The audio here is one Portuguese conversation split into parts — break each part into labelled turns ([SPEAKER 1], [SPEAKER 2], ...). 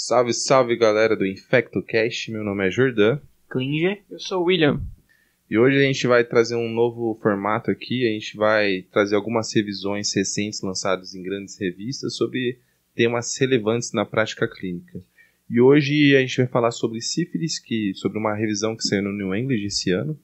[SPEAKER 1] Salve, salve galera do InfectoCast, meu nome é Jordan.
[SPEAKER 2] Klinger.
[SPEAKER 3] Eu sou o William.
[SPEAKER 1] E hoje a gente vai trazer um novo formato aqui, a gente vai trazer algumas revisões recentes lançadas em grandes revistas sobre temas relevantes na prática clínica. E hoje a gente vai falar sobre sífilis, sobre uma revisão que saiu no New England esse ano.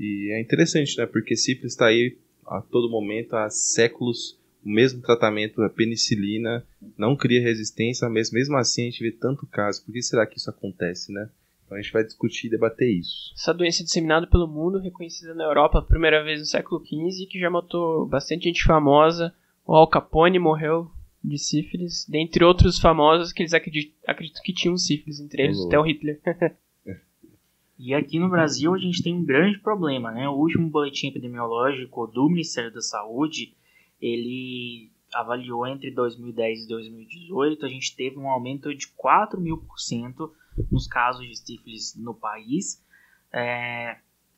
[SPEAKER 1] E é interessante, né? Porque sífilis está aí a todo momento, há séculos, o mesmo tratamento, a penicilina, não cria resistência, mas mesmo assim a gente vê tanto caso. Por que será que isso acontece, né? Então a gente vai discutir e debater isso.
[SPEAKER 3] Essa doença é disseminada pelo mundo, reconhecida na Europa a primeira vez no século XV, que já matou bastante gente famosa. O Al Capone morreu de sífilis, dentre outros famosos que eles acreditam que tinham sífilis, entre eles até o Hitler.
[SPEAKER 2] E aqui no Brasil a gente tem um grande problema, né? O último boletim epidemiológico do Ministério da Saúde, ele avaliou entre 2010 e 2018, a gente teve um aumento de 4.000% nos casos de sífilis no país.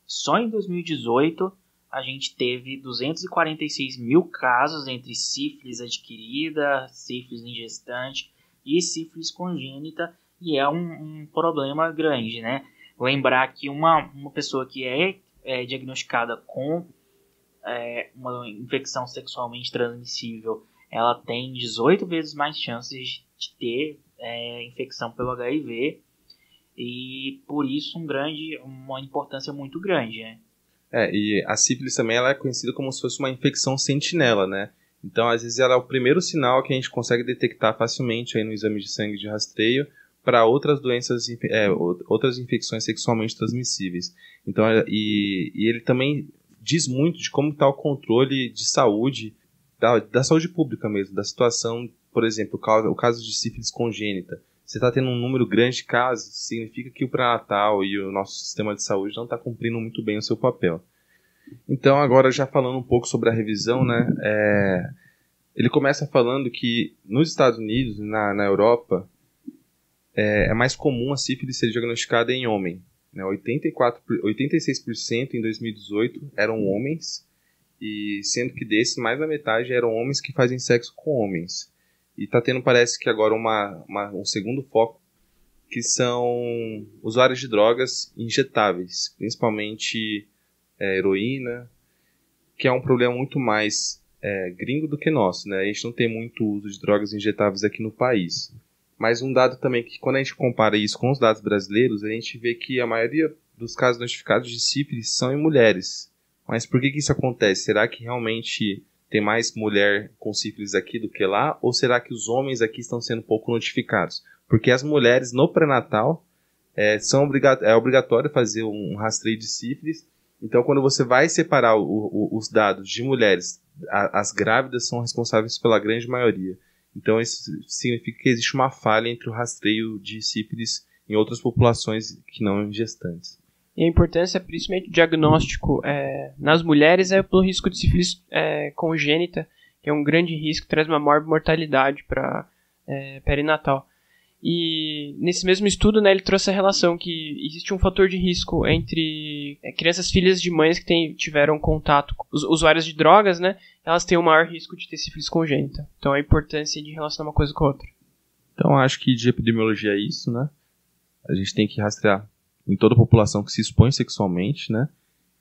[SPEAKER 2] Só em 2018 a gente teve 246 mil casos entre sífilis adquirida, sífilis em gestante e sífilis congênita, e é um problema grande, né? Lembrar que uma pessoa que é diagnosticada com uma infecção sexualmente transmissível, ela tem 18 vezes mais chances de ter infecção pelo HIV, e por isso uma importância muito grande, né?
[SPEAKER 1] E a sífilis também ela é conhecida como se fosse uma infecção sentinela, né? Então, às vezes, ela é o primeiro sinal que a gente consegue detectar facilmente aí no exame de sangue de rastreio para outras doenças, outras infecções sexualmente transmissíveis. Então, e ele também diz muito de como está o controle de saúde, da saúde pública mesmo, da situação, por exemplo, o caso de sífilis congênita. Você está tendo um número grande de casos, significa que o pré-natal e o nosso sistema de saúde não está cumprindo muito bem o seu papel. Então, agora já falando um pouco sobre a revisão, né, ele começa falando que nos Estados Unidos, na Europa, é mais comum a sífilis ser diagnosticada em homem. 86% em 2018 eram homens, e sendo que desses, mais da metade eram homens que fazem sexo com homens. E está tendo, parece que agora, um segundo foco, que são usuários de drogas injetáveis, principalmente heroína, que é um problema muito mais gringo do que nosso, né? A gente não tem muito uso de drogas injetáveis aqui no país. Mas um dado também que, quando a gente compara isso com os dados brasileiros, a gente vê que a maioria dos casos notificados de sífilis são em mulheres. Mas por que isso acontece? Será que realmente tem mais mulher com sífilis aqui do que lá? Ou será que os homens aqui estão sendo pouco notificados? Porque as mulheres no pré-natal é obrigatório fazer um rastreio de sífilis. Então, quando você vai separar os dados de mulheres, as grávidas são responsáveis pela grande maioria. Então, isso significa que existe uma falha entre o rastreio de sífilis em outras populações que não gestantes.
[SPEAKER 3] E a importância, principalmente, do diagnóstico nas mulheres é pelo risco de sífilis congênita, que é um grande risco, traz uma maior mortalidade para perinatal. E nesse mesmo estudo, né, ele trouxe a relação que existe um fator de risco entre crianças filhas de mães que tiveram contato com os usuários de drogas, né, elas têm um maior risco de ter sífilis congênita. Então a importância de relacionar uma coisa com a outra.
[SPEAKER 1] Então acho que de epidemiologia é isso, né? A gente tem que rastrear em toda a população que se expõe sexualmente, né?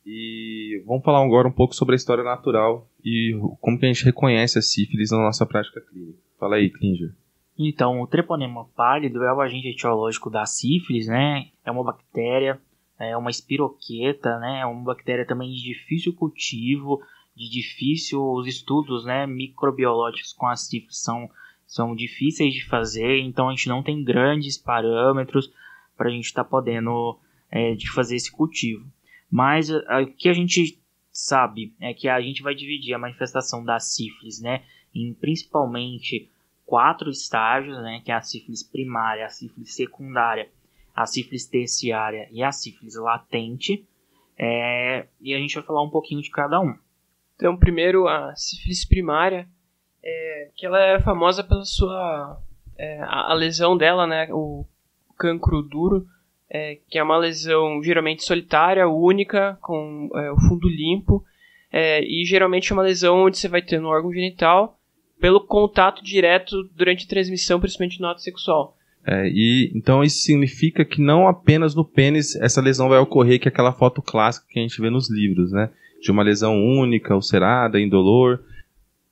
[SPEAKER 1] E vamos falar agora um pouco sobre a história natural e como que a gente reconhece a sífilis na nossa prática clínica. Fala aí, Klinger.
[SPEAKER 2] Então, o treponema pálido é o agente etiológico da sífilis, né? É uma bactéria, é uma espiroqueta, né? É uma bactéria também de difícil cultivo, de difícil... Os estudos, né, microbiológicos com a sífilis são difíceis de fazer, então a gente não tem grandes parâmetros para a gente estar podendo de fazer esse cultivo. Mas o que a gente sabe é que a gente vai dividir a manifestação da sífilis, né, em principalmente 4 estágios, né, que é a sífilis primária, a sífilis secundária, a sífilis terciária e a sífilis latente, e a gente vai falar um pouquinho de cada um.
[SPEAKER 3] Então, primeiro, a sífilis primária, que ela é famosa pela sua... a lesão dela, né, o cancro duro, que é uma lesão geralmente solitária, única, com o fundo limpo, e geralmente é uma lesão onde você vai ter no órgão genital pelo contato direto durante a transmissão, principalmente no ato sexual.
[SPEAKER 1] E então isso significa que não apenas no pênis essa lesão vai ocorrer, que é aquela foto clássica que a gente vê nos livros, né? De uma lesão única, ulcerada, indolor.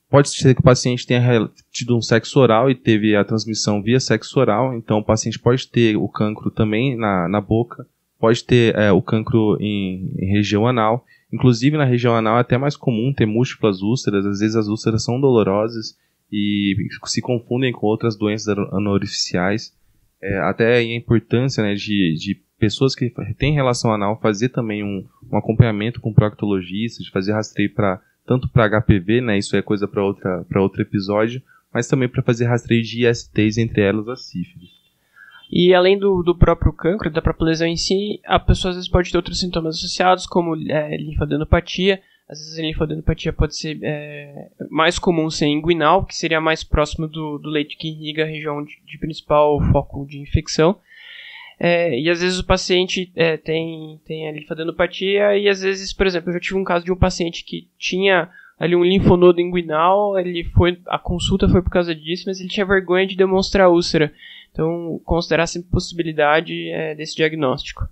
[SPEAKER 1] Pode ser que o paciente tenha tido um sexo oral e teve a transmissão via sexo oral, então o paciente pode ter o cancro também na boca, pode ter o cancro em região anal. Inclusive na região anal é até mais comum ter múltiplas úlceras, às vezes as úlceras são dolorosas e se confundem com outras doenças anorificiais. Até a importância, né, de pessoas que têm relação anal fazer também um acompanhamento com proctologista, de fazer rastreio tanto para HPV, né, isso é coisa para outro episódio, mas também para fazer rastreio de ISTs, entre elas a sífilis.
[SPEAKER 3] E além do próprio cancro, da própria lesão em si, a pessoa às vezes pode ter outros sintomas associados, como linfadenopatia. Às vezes a linfadenopatia pode ser mais comum ser inguinal, que seria mais próximo do leito que irriga a região de principal foco de infecção. E às vezes o paciente tem a linfadenopatia e às vezes, por exemplo, eu já tive um caso de um paciente que tinha ali um linfonodo inguinal, a consulta foi por causa disso, mas ele tinha vergonha de demonstrar úlcera. Então, considerar sempre possibilidade desse diagnóstico.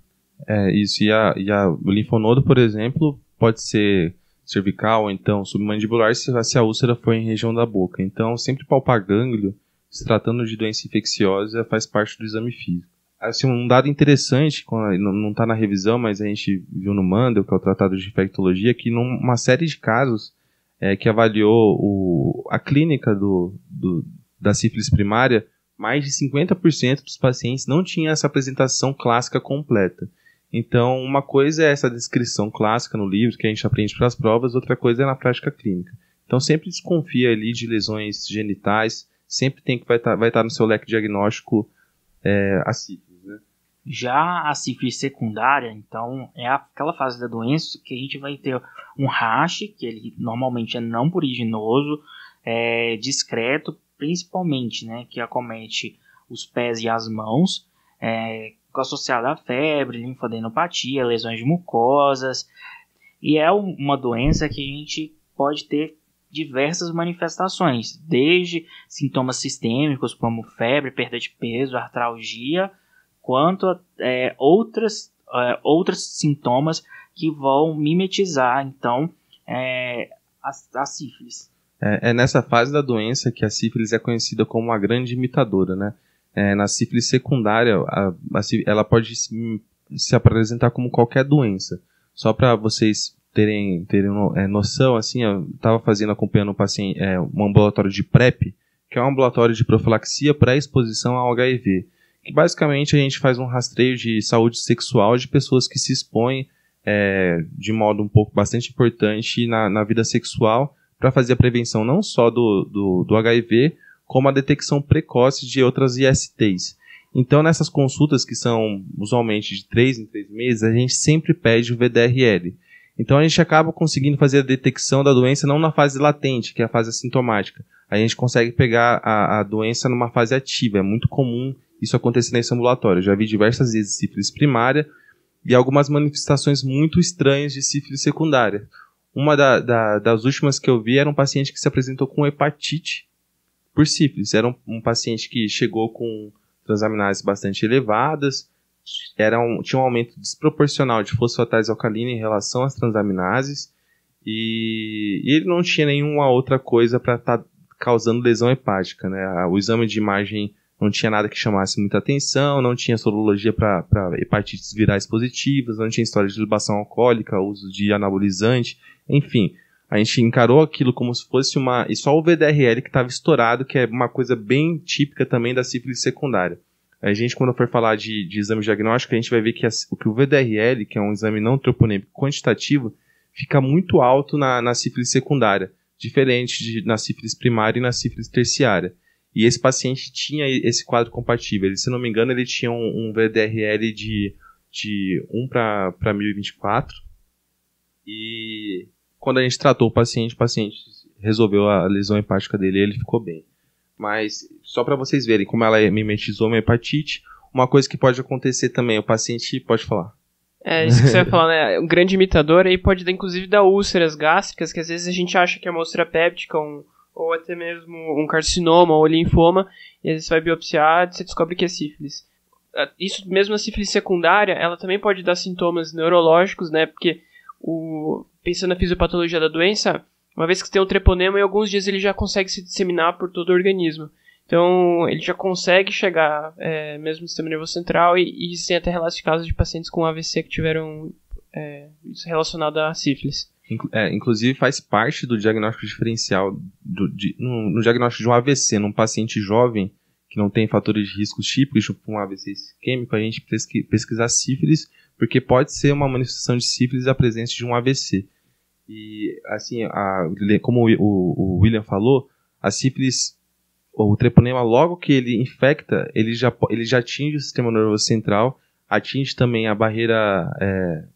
[SPEAKER 1] Isso. E o linfonodo, por exemplo, pode ser cervical ou então submandibular se a úlcera for em região da boca. Então, sempre palpar gânglio, se tratando de doença infecciosa, faz parte do exame físico. Assim, um dado interessante, não está na revisão, mas a gente viu no Mandel, que é o Tratado de Infectologia, que numa série de casos que avaliou a clínica da sífilis primária, mais de 50% dos pacientes não tinham essa apresentação clássica completa. Então, uma coisa é essa descrição clássica no livro, que a gente aprende para as provas, outra coisa é na prática clínica. Então, sempre desconfia ali de lesões genitais, sempre vai estar no seu leque diagnóstico a sífilis.
[SPEAKER 2] Já a sífilis secundária, então, é aquela fase da doença que a gente vai ter um rash, que ele normalmente é não pruriginoso, discreto, principalmente, né, que acomete os pés e as mãos, associado a febre, linfadenopatia, lesões de mucosas, e é uma doença que a gente pode ter diversas manifestações, desde sintomas sistêmicos como febre, perda de peso, artralgia, quanto a outros sintomas que vão mimetizar, então, a sífilis.
[SPEAKER 1] É nessa fase da doença que a sífilis é conhecida como uma grande imitadora, né? Na sífilis secundária, ela pode se apresentar como qualquer doença. Só para vocês terem noção, assim, eu estava acompanhando um paciente, um ambulatório de PrEP, que é um ambulatório de profilaxia pré-exposição ao HIV, que basicamente a gente faz um rastreio de saúde sexual de pessoas que se expõem de modo bastante importante na vida sexual, para fazer a prevenção não só do HIV, como a detecção precoce de outras ISTs. Então, nessas consultas, que são usualmente de 3 em 3 meses, a gente sempre pede o VDRL. Então, a gente acaba conseguindo fazer a detecção da doença não na fase latente, que é a fase assintomática. A gente consegue pegar a doença numa fase ativa. É muito comum isso acontecer nesse ambulatório. Eu já vi diversas vezes sífilis primária e algumas manifestações muito estranhas de sífilis secundária. Uma das últimas que eu vi era um paciente que se apresentou com hepatite por sífilis. Era um paciente que chegou com transaminases bastante elevadas, tinha um aumento desproporcional de fosfatase alcalina em relação às transaminases, e ele não tinha nenhuma outra coisa para estar causando lesão hepática, né? O exame de imagem não tinha nada que chamasse muita atenção, não tinha sorologia para hepatites virais positivas, não tinha história de libação alcoólica, uso de anabolizante, enfim. A gente encarou aquilo como se fosse e só o VDRL que estava estourado, que é uma coisa bem típica também da sífilis secundária. A gente, quando for falar de exame diagnóstico, a gente vai ver que o VDRL, que é um exame não troponêmico quantitativo, fica muito alto na sífilis secundária, diferente na sífilis primária e na sífilis terciária. E esse paciente tinha esse quadro compatível. Ele, se não me engano, ele tinha um VDRL de 1 para 1024. E quando a gente tratou o paciente resolveu a lesão hepática dele e ele ficou bem. Mas, só para vocês verem como ela mimetizou uma hepatite, uma coisa que pode acontecer também, o paciente pode falar.
[SPEAKER 3] Isso que você vai falar, né? Um grande imitador aí pode inclusive dar úlceras gástricas, que às vezes a gente acha que é uma úlcera péptica, um ou até mesmo um carcinoma ou linfoma, e às vezes você vai biopsiar e você descobre que é sífilis. Isso mesmo, a sífilis secundária, ela também pode dar sintomas neurológicos, né? Porque, pensando na fisiopatologia da doença, uma vez que você tem um treponema, em alguns dias ele já consegue se disseminar por todo o organismo. Então, ele já consegue chegar mesmo no sistema nervoso central, e existem até relatos de casos de pacientes com AVC que tiveram isso relacionado à sífilis.
[SPEAKER 1] Inclusive faz parte do diagnóstico diferencial, no diagnóstico de um AVC, num paciente jovem, que não tem fatores de risco típicos, tipo um AVC isquêmico, a gente pesquisar sífilis, porque pode ser uma manifestação de sífilis a presença de um AVC. E, assim, como o William falou, a sífilis, o treponema, logo que ele infecta, ele já atinge o sistema nervoso central, atinge também a barreira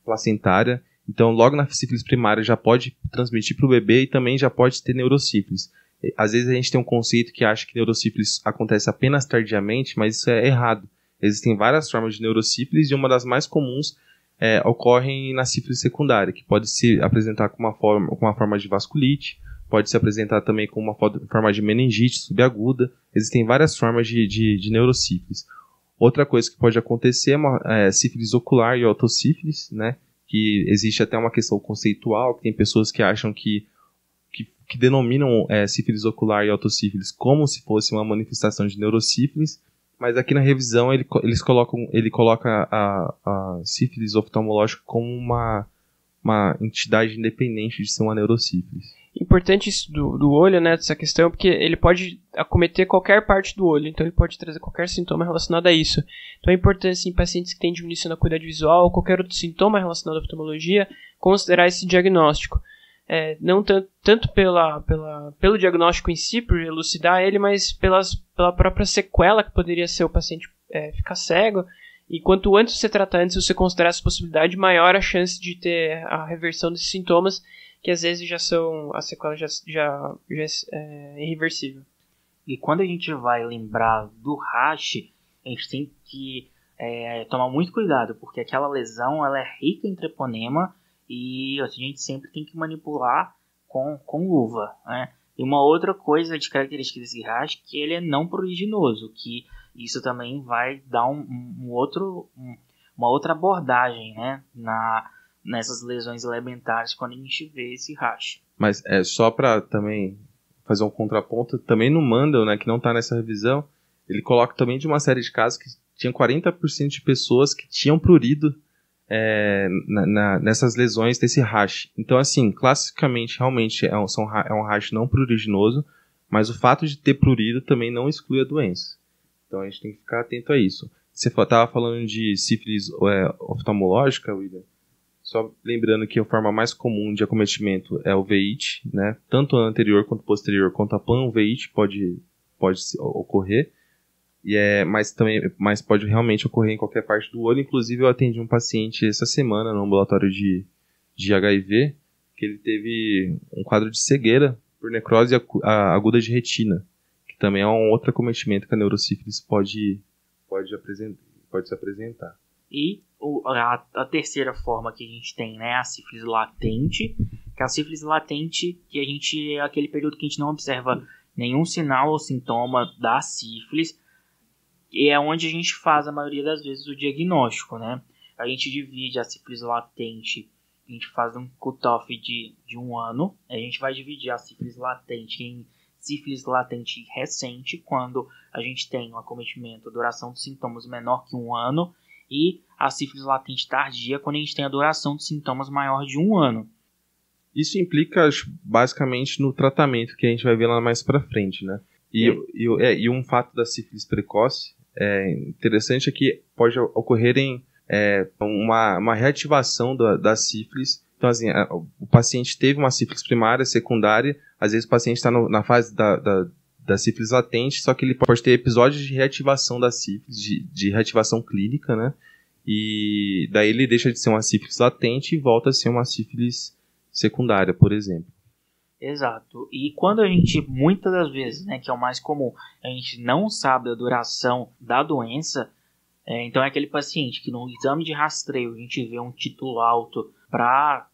[SPEAKER 1] placentária, então logo na sífilis primária já pode transmitir para o bebê e também já pode ter neurosífilis. Às vezes a gente tem um conceito que acha que neurosífilis acontece apenas tardiamente, mas isso é errado. Existem várias formas de neurosífilis e uma das mais comuns ocorre na sífilis secundária, que pode se apresentar com uma forma de vasculite, pode se apresentar também com uma forma de meningite subaguda. Existem várias formas de neurosífilis. Outra coisa que pode acontecer é sífilis ocular e otossífilis, né? Que existe até uma questão conceitual, que tem pessoas que acham que denominam sífilis ocular e otossífilis como se fosse uma manifestação de neurosífilis, mas aqui na revisão ele coloca a sífilis oftalmológica como uma entidade independente de ser uma neurosífilis.
[SPEAKER 3] Importante isso do olho, né, dessa questão, porque ele pode acometer qualquer parte do olho, então ele pode trazer qualquer sintoma relacionado a isso. Então é importante, em pacientes que têm diminuição da acuidade visual ou qualquer outro sintoma relacionado à oftalmologia, considerar esse diagnóstico. Não tanto pelo diagnóstico em si, por elucidar ele, mas pela própria sequela que poderia ser o paciente ficar cego. E quanto antes você tratar, antes você considerar essa possibilidade, maior a chance de ter a reversão desses sintomas, que às vezes a sequela já é irreversível.
[SPEAKER 2] E quando a gente vai lembrar do rash, a gente tem que tomar muito cuidado, porque aquela lesão ela é rica em treponema, e a gente sempre tem que manipular com luva, né? E uma outra coisa de característica desse rash, que ele é não pruriginoso, que isso também vai dar uma outra abordagem, né? Nessas lesões elementares quando a gente vê esse rash.
[SPEAKER 1] Mas só para também fazer um contraponto, também no Mandel, né, que não está nessa revisão, ele coloca também de uma série de casos que tinha 40% de pessoas que tinham prurido nessas lesões desse rash. Então, assim, classicamente, realmente é um rash não pruriginoso, mas o fato de ter prurido também não exclui a doença. Então, a gente tem que ficar atento a isso. Você estava falando de sífilis oftalmológica, William? Só lembrando que a forma mais comum de acometimento é o VIT, né? Tanto a anterior quanto a posterior, quanto a panveite pode ocorrer. Mas pode realmente ocorrer em qualquer parte do olho. Inclusive, eu atendi um paciente essa semana no ambulatório de HIV, que ele teve um quadro de cegueira por necrose aguda de retina, que também é um outro acometimento que a neurosífilis pode se apresentar.
[SPEAKER 2] E a terceira forma que a gente tem, né, a sífilis latente, que é a sífilis latente, que é aquele período que a gente não observa nenhum sinal ou sintoma da sífilis, e é onde a gente faz a maioria das vezes o diagnóstico, né? A gente divide a sífilis latente, a gente faz um cutoff de 1 ano, a gente vai dividir a sífilis latente em sífilis latente recente, quando a gente tem um acometimento, a duração dos sintomas menor que 1 ano, e a sífilis latente tardia, quando a gente tem a duração dos sintomas maior de 1 ano.
[SPEAKER 1] Isso implica basicamente no tratamento que a gente vai ver lá mais pra frente, né? E um fato da sífilis precoce interessante é que pode ocorrer uma reativação da sífilis. Então, assim, o paciente teve uma sífilis primária, secundária, às vezes o paciente está na fase da sífilis latente, só que ele pode ter episódios de reativação da sífilis, de reativação clínica, né? E daí ele deixa de ser uma sífilis latente e volta a ser uma sífilis secundária, por exemplo.
[SPEAKER 2] Exato. E quando a gente, muitas das vezes, né, que é o mais comum, a gente não sabe a duração da doença, então é aquele paciente que no exame de rastreio a gente vê um título alto para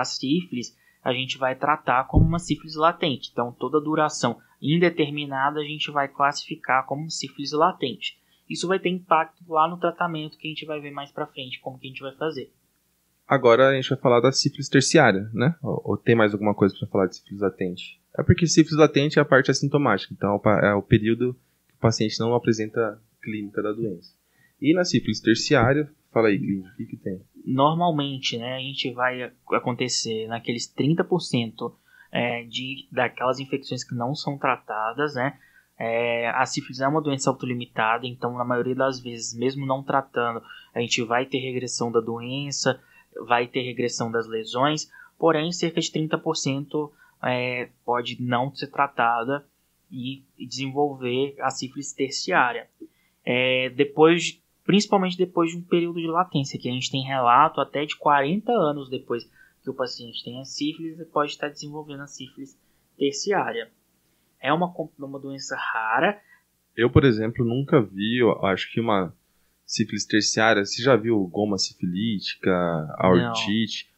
[SPEAKER 2] sífilis, a gente vai tratar como uma sífilis latente. Então, toda duração indeterminada a gente vai classificar como sífilis latente. Isso vai ter impacto lá no tratamento que a gente vai ver mais pra frente, como que a gente vai fazer.
[SPEAKER 1] Agora a gente vai falar da sífilis terciária, né? Ou tem mais alguma coisa para falar de sífilis latente? É porque sífilis latente é a parte assintomática, então é o período que o paciente não apresenta clínica da doença. E na sífilis terciária, fala aí, clínica, o que tem?
[SPEAKER 2] Normalmente, né, a gente vai acontecer naqueles 30% daquelas infecções que não são tratadas, né? A sífilis é uma doença autolimitada, então na maioria das vezes, mesmo não tratando, a gente vai ter regressão da doença, vai ter regressão das lesões, porém cerca de 30% pode não ser tratada e desenvolver a sífilis terciária. Principalmente depois de um período de latência, que a gente tem relato até de 40 anos depois que o paciente tem a sífilis, ele pode estar desenvolvendo a sífilis terciária. É uma doença rara.
[SPEAKER 1] Eu, por exemplo, nunca vi, acho que uma sífilis terciária. Você já viu goma sifilítica, aortite?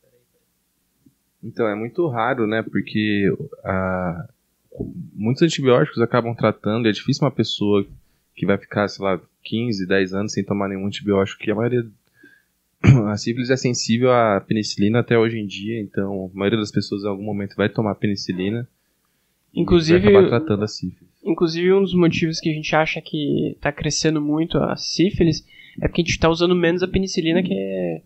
[SPEAKER 1] Então, é muito raro, né? Porque muitos antibióticos acabam tratando, e é difícil uma pessoa que vai ficar, sei lá, 15, 10 anos sem tomar nenhum antibiótico, que a maioria... A sífilis é sensível à penicilina até hoje em dia, então a maioria das pessoas em algum momento vai tomar penicilina.
[SPEAKER 3] Inclusive,
[SPEAKER 1] vai acabar tratando a sífilis.
[SPEAKER 3] Inclusive, um dos motivos que a gente acha que está crescendo muito a sífilis é porque a gente está usando menos a penicilina, que a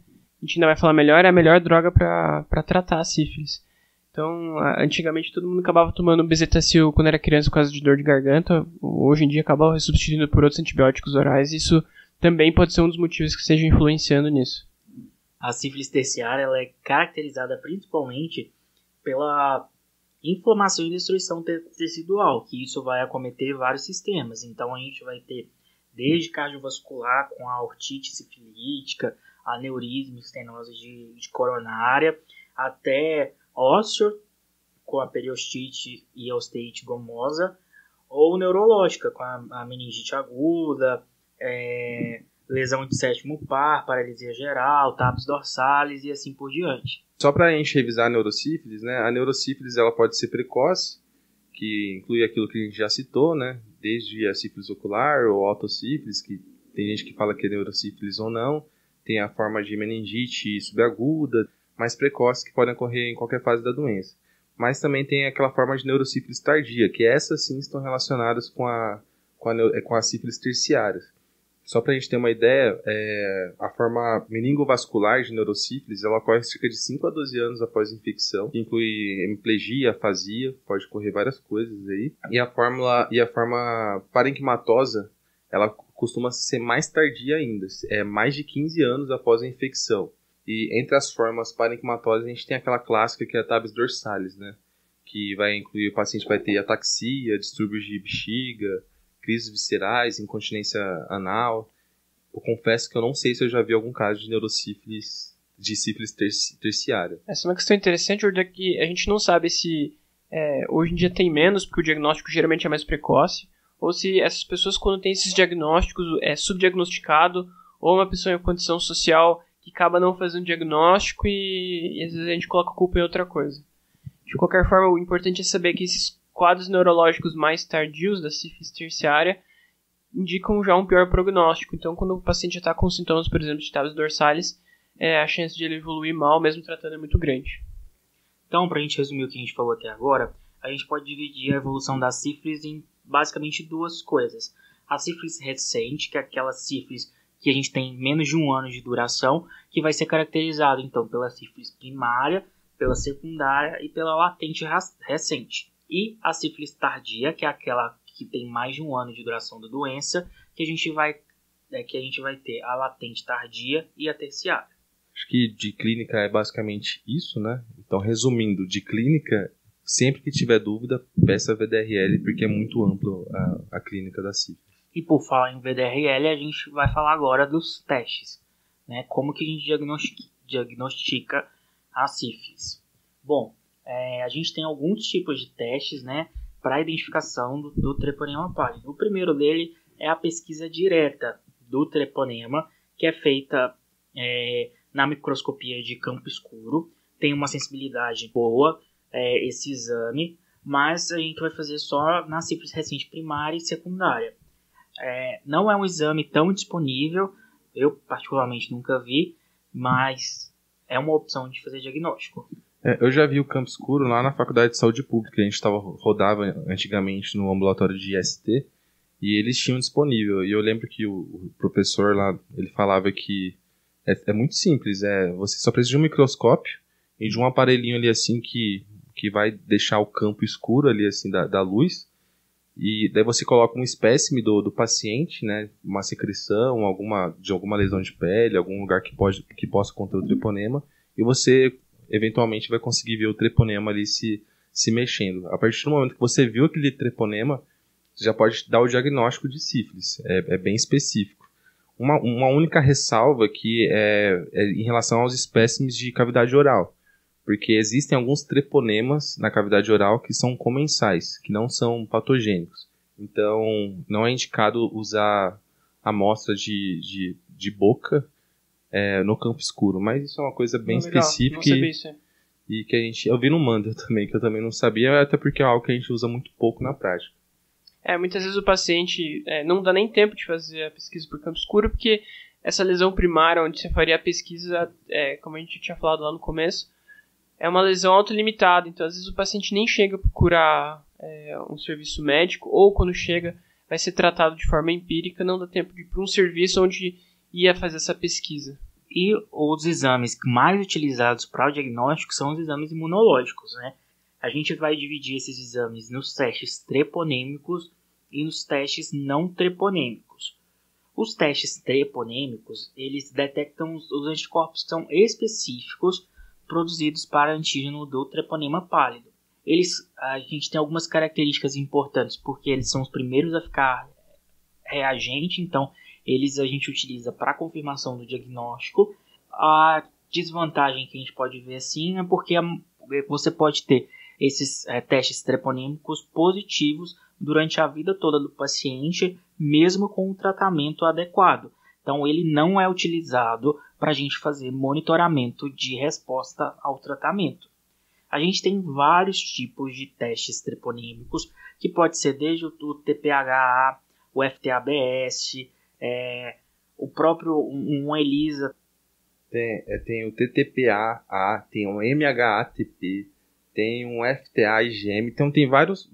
[SPEAKER 3] gente ainda vai falar melhor, é a melhor droga para tratar a sífilis. Então, antigamente todo mundo acabava tomando bezetacil quando era criança por causa de dor de garganta. Hoje em dia acaba substituindo por outros antibióticos orais. Isso também pode ser um dos motivos que esteja influenciando nisso.
[SPEAKER 2] A sífilis terciária ela é caracterizada principalmente pela inflamação e destruição tecidual, que isso vai acometer vários sistemas. Então a gente vai ter desde cardiovascular com a ortite sifilítica, aneurisma, estenose de coronária, até ósseo com a periostite e osteite gomosa, ou neurológica com a meningite aguda, lesão de sétimo par, paralisia geral, TAPS dorsalis e assim por diante.
[SPEAKER 1] Só para a gente revisar a neurosífilis, né? A neurosífilis ela pode ser precoce, que inclui aquilo que a gente já citou, né? Desde a sífilis ocular ou autossífilis, que tem gente que fala que é neurosífilis ou não. Tem a forma de meningite subaguda, mais precoce, que podem ocorrer em qualquer fase da doença. Mas também tem aquela forma de neurosífilis tardia, que essas sim estão relacionadas com a sífilis terciária. Só para a gente ter uma ideia, a forma meningovascular de neurosífilis ela ocorre cerca de 5 a 12 anos após a infecção, que inclui hemiplegia, afasia, pode ocorrer várias coisas aí. E a forma parenquimatosa, ela costuma ser mais tardia ainda, mais de 15 anos após a infecção. E entre as formas parenquimatosas a gente tem aquela clássica que é a TAPS dorsalis, né? Que vai incluir, o paciente vai ter ataxia, distúrbios de bexiga, crises viscerais, incontinência anal. Eu confesso que eu não sei se eu já vi algum caso de neurosífilis, de sífilis terciária.
[SPEAKER 3] Essa é uma questão interessante, Jordan, que a gente não sabe se hoje em dia tem menos, porque o diagnóstico geralmente é mais precoce, ou se essas pessoas, quando têm esses diagnósticos, é subdiagnosticado, ou uma pessoa em condição social que acaba não fazendo diagnóstico e às vezes a gente coloca a culpa em outra coisa. De qualquer forma, o importante é saber que esses quadros neurológicos mais tardios da sífilis terciária indicam já um pior prognóstico. Então, quando o paciente já está com sintomas, por exemplo, de TAPS dorsalis, a chance de ele evoluir mal, mesmo tratando, é muito grande.
[SPEAKER 2] Então, para a gente resumir o que a gente falou até agora, a gente pode dividir a evolução da sífilis em basicamente duas coisas. A sífilis recente, que é aquela sífilis que a gente tem menos de 1 ano de duração, que vai ser caracterizada, então, pela sífilis primária, pela secundária e pela latente recente. E a sífilis tardia, que é aquela que tem mais de 1 ano de duração da doença, que a gente vai ter a latente tardia e a terciária.
[SPEAKER 1] Acho que de clínica é basicamente isso, né? Então, resumindo, de clínica, sempre que tiver dúvida, peça a VDRL, porque é muito amplo a clínica da sífilis.
[SPEAKER 2] E por falar em VDRL, a gente vai falar agora dos testes, né? Como que a gente diagnostica a sífilis. Bom, a gente tem alguns tipos de testes, né, para a identificação do treponema pálido. O primeiro dele é a pesquisa direta do treponema, que é feita na microscopia de campo escuro. Tem uma sensibilidade boa, esse exame, mas a gente vai fazer só na sífilis recente primária e secundária. Não é um exame tão disponível, eu particularmente nunca vi, mas é uma opção de fazer diagnóstico.
[SPEAKER 1] Eu já vi o campo escuro lá na Faculdade de Saúde Pública, a gente rodava antigamente no ambulatório de IST, e eles tinham disponível, e eu lembro que o professor lá, ele falava que é muito simples, você só precisa de um microscópio e de um aparelhinho ali assim que vai deixar o campo escuro ali assim da luz, e daí você coloca um espécime do paciente, né, uma secreção, de alguma lesão de pele, algum lugar que possa conter o treponema, e você eventualmente vai conseguir ver o treponema ali se mexendo. A partir do momento que você viu aquele treponema, você já pode dar o diagnóstico de sífilis, é bem específico. Uma única ressalva que é em relação aos espécimes de cavidade oral, porque existem alguns treponemas na cavidade oral que são comensais, que não são patogênicos. Então, não é indicado usar amostra de boca no campo escuro, mas isso é uma coisa bem específica e que eu vi no Mandel também, que eu também não sabia, até porque é algo que a gente usa muito pouco na prática.
[SPEAKER 3] Muitas vezes o paciente não dá nem tempo de fazer a pesquisa por campo escuro, porque essa lesão primária, onde você faria a pesquisa, como a gente tinha falado lá no começo, é uma lesão autolimitada, então às vezes o paciente nem chega a procurar um serviço médico, ou quando chega vai ser tratado de forma empírica, não dá tempo de ir para um serviço onde ia fazer essa pesquisa.
[SPEAKER 2] E os exames mais utilizados para o diagnóstico são os exames imunológicos, né? A gente vai dividir esses exames nos testes treponêmicos e nos testes não treponêmicos. Os testes treponêmicos, eles detectam os anticorpos que são específicos produzidos para antígeno do treponema pálido. A gente tem algumas características importantes, porque eles são os primeiros a ficar reagente, então a gente utiliza para confirmação do diagnóstico. A desvantagem que a gente pode ver assim é porque você pode ter esses testes treponêmicos positivos durante a vida toda do paciente, mesmo com um tratamento adequado. Então, ele não é utilizado para a gente fazer monitoramento de resposta ao tratamento. A gente tem vários tipos de testes treponêmicos, que pode ser desde o TPHA, o FTABS, o próprio um ELISA.
[SPEAKER 1] Tem o TTPA, tem o MHATP, tem um FTA-IgM, então tem vários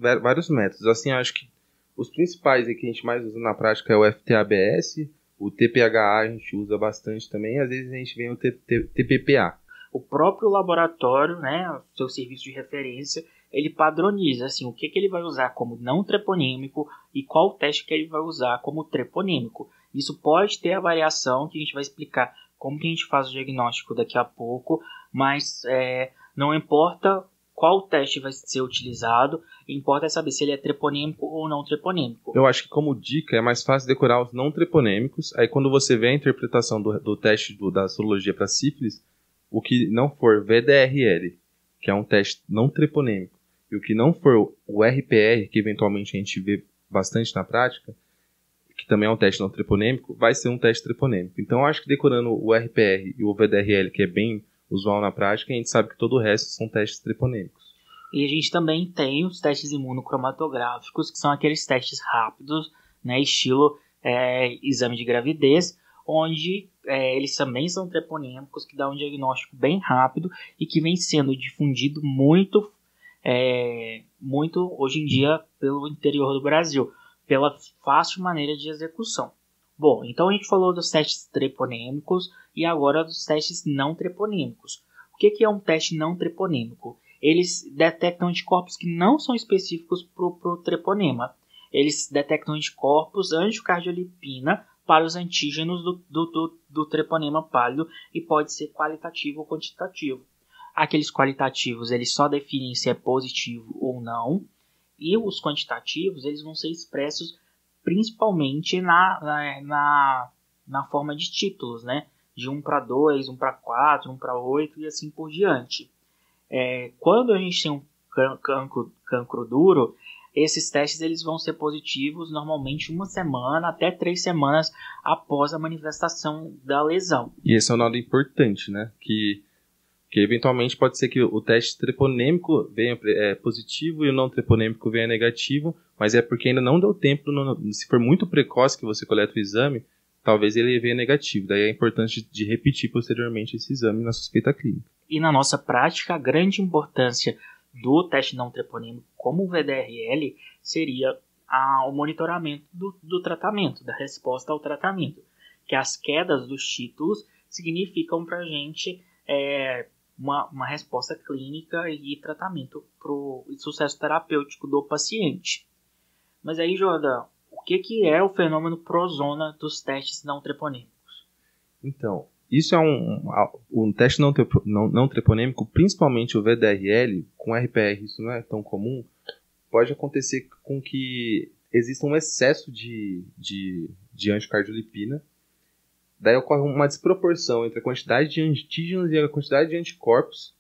[SPEAKER 1] métodos. Assim, acho que os principais que a gente mais usa na prática é o FTABS, o TPHA a gente usa bastante também, às vezes a gente vem o TPPA.
[SPEAKER 2] O próprio laboratório, né, o seu serviço de referência, ele padroniza assim, o que ele vai usar como não treponêmico e qual teste que ele vai usar como treponêmico. Isso pode ter a variação que a gente vai explicar como que a gente faz o diagnóstico daqui a pouco, mas não importa qual teste vai ser utilizado, importa saber se ele é treponêmico ou não treponêmico.
[SPEAKER 1] Eu acho que como dica é mais fácil decorar os não treponêmicos, aí quando você vê a interpretação do teste da sorologia para sífilis, o que não for VDRL, que é um teste não treponêmico, e o que não for o RPR, que eventualmente a gente vê bastante na prática, que também é um teste não treponêmico, vai ser um teste treponêmico. Então eu acho que decorando o RPR e o VDRL, que é bem usual na prática, a gente sabe que todo o resto são testes treponêmicos.
[SPEAKER 2] E a gente também tem os testes imunocromatográficos, que são aqueles testes rápidos, né, estilo exame de gravidez, onde eles também são treponêmicos, que dá um diagnóstico bem rápido e que vem sendo difundido muito hoje em dia pelo interior do Brasil, pela fácil maneira de execução. Bom, então a gente falou dos testes treponêmicos e agora dos testes não treponêmicos. O que é um teste não treponêmico? Eles detectam anticorpos que não são específicos para o treponema. Eles detectam anticorpos angiocardiolipina para os antígenos do treponema pálido e pode ser qualitativo ou quantitativo. Aqueles qualitativos eles só definem se é positivo ou não, e os quantitativos eles vão ser expressos principalmente na forma de títulos, né? De 1 para 2, 1 para 4, 1 para 8 e assim por diante. Quando a gente tem um cancro duro, esses testes eles vão ser positivos normalmente 1 semana até 3 semanas após a manifestação da lesão.
[SPEAKER 1] E esse é um dado importante, né? Que Porque eventualmente pode ser que o teste treponêmico venha positivo e o não treponêmico venha negativo, mas é porque ainda não deu tempo, se for muito precoce que você coleta o exame, talvez ele venha negativo. Daí é importante de repetir posteriormente esse exame na suspeita clínica.
[SPEAKER 2] E na nossa prática, a grande importância do teste não treponêmico como o VDRL seria o monitoramento do tratamento, da resposta ao tratamento. Que as quedas dos títulos significam para a gente uma resposta clínica e tratamento para o sucesso terapêutico do paciente. Mas aí, Jordan, o que é o fenômeno prozona dos testes não treponêmicos?
[SPEAKER 1] Então, isso é um teste não treponêmico, principalmente o VDRL, com RPR isso não é tão comum, pode acontecer com que exista um excesso de anticardiolipina. Daí ocorre uma desproporção entre a quantidade de antígenos e a quantidade de anticorpos